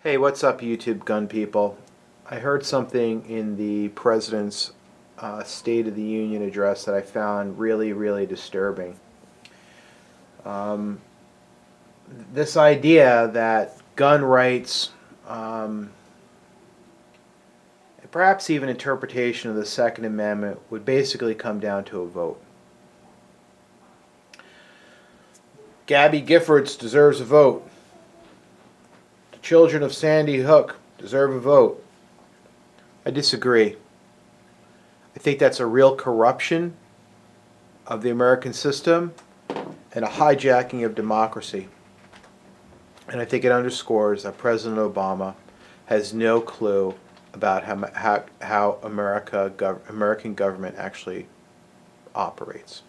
Hey, what's up, YouTube gun people? I heard something in the President's State of the Union address that I found really, really disturbing. Um, this idea that gun rights, and perhaps even interpretation of the Second Amendment, would basically come down to a vote. Gabby Giffords deserves a vote. The children of Sandy Hook deserve a vote. I disagree. I think that's a real corruption of the American system and a hijacking of democracy. And I think it underscores that President Obama has no clue about how American government actually operates.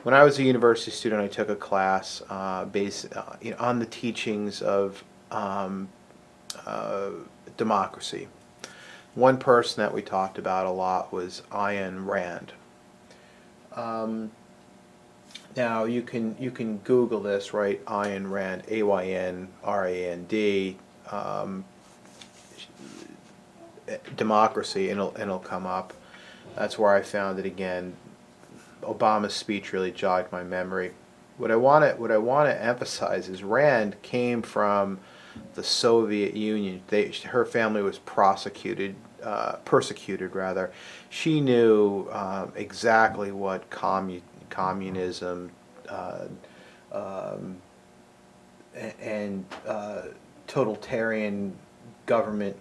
When I was a university student, I took a class on the teachings of democracy. One person that we talked about a lot was Ayn Rand. Now you can Google this, right? Ayn Rand, Ayn Rand, democracy, and it'll come up. That's where I found it again. Obama's speech really jogged my memory. What I want to emphasize is Rand came from the Soviet Union. Her family was persecuted rather. She knew exactly what communism and totalitarian government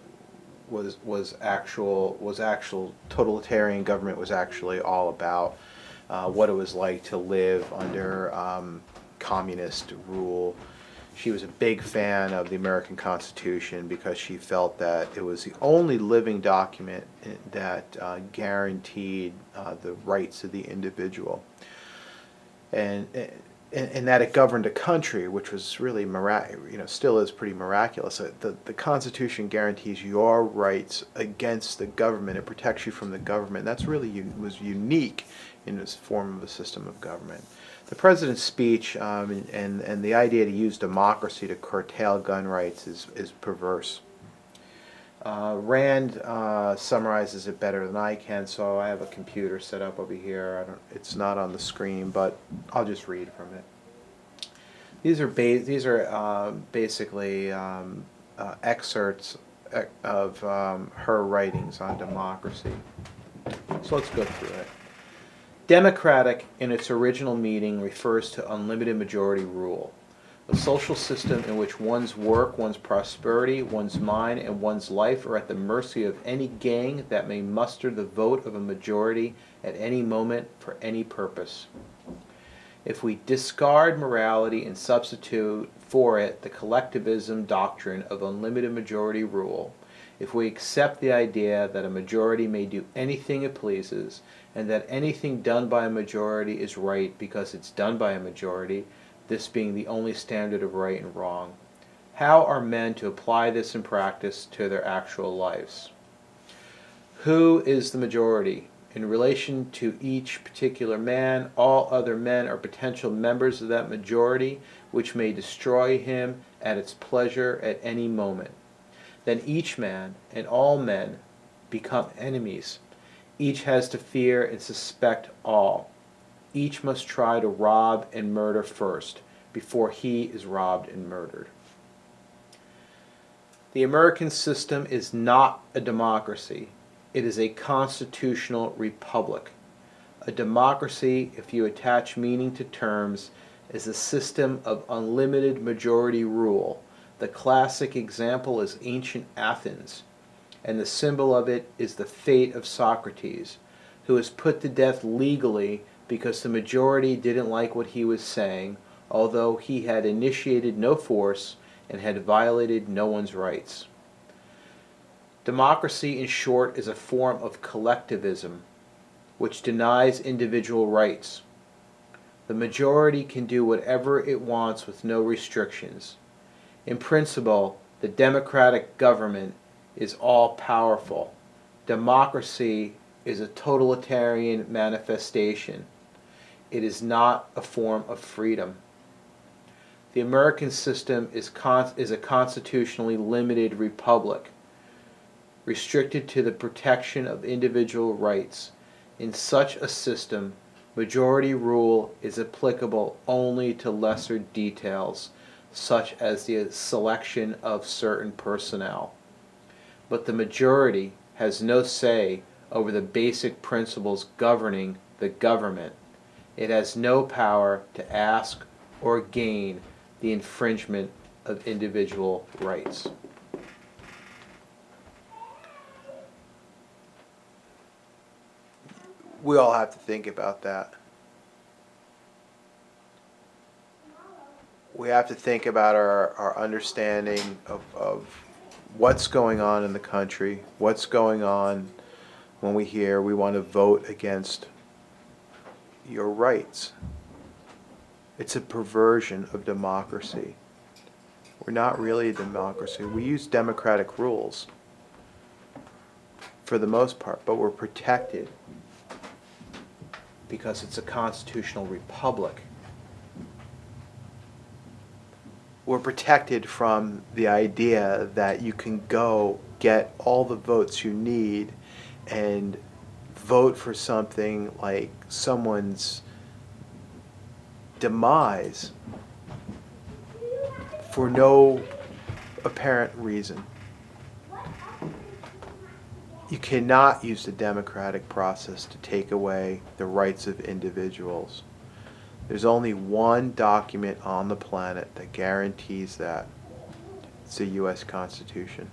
was actual totalitarian government was actually all about. What it was like to live under communist rule. She was a big fan of the American Constitution because she felt that it was the only living document that guaranteed the rights of the individual, and that it governed a country, which was really still is pretty miraculous. The Constitution guarantees your rights against the government. It protects you from the government. That's really was unique in this form of a system of government. The president's speech and the idea to use democracy to curtail gun rights is perverse. Rand summarizes it better than I can, so I have a computer set up over here. It's not on the screen, but I'll just read from it. These are basically excerpts of her writings on democracy. So let's go through it. Democratic, in its original meaning, refers to unlimited majority rule, a social system in which one's work, one's prosperity, one's mind, and one's life are at the mercy of any gang that may muster the vote of a majority at any moment for any purpose. If we discard morality and substitute for it the collectivism doctrine of unlimited majority rule, if we accept the idea that a majority may do anything it pleases, and that anything done by a majority is right because it's done by a majority, this being the only standard of right and wrong, how are men to apply this in practice to their actual lives? Who is the majority? In relation to each particular man, all other men are potential members of that majority, which may destroy him at its pleasure at any moment. Then each man and all men become enemies. Each has to fear and suspect all. Each must try to rob and murder first, before he is robbed and murdered. The American system is not a democracy. It is a constitutional republic. A democracy, if you attach meaning to terms, is a system of unlimited majority rule. The classic example is ancient Athens, and the symbol of it is the fate of Socrates, who was put to death legally because the majority didn't like what he was saying, although he had initiated no force and had violated no one's rights. Democracy, in short, is a form of collectivism, which denies individual rights. The majority can do whatever it wants with no restrictions. In principle, the democratic government is all-powerful. Democracy is a totalitarian manifestation. It is not a form of freedom. The American system is a constitutionally limited republic, restricted to the protection of individual rights. In such a system, majority rule is applicable only to lesser details, such as the selection of certain personnel. But the majority has no say over the basic principles governing the government. It has no power to ask or gain the infringement of individual rights. We all have to think about that. We have to think about our understanding of what's going on in the country, what's going on when we hear we want to vote against your rights. It's a perversion of democracy. We're not really a democracy. We use democratic rules for the most part, but we're protected because it's a constitutional republic. We're protected from the idea that you can go get all the votes you need and vote for something like someone's demise for no apparent reason. You cannot use the democratic process to take away the rights of individuals. There's only one document on the planet that guarantees that. It's the U.S. Constitution.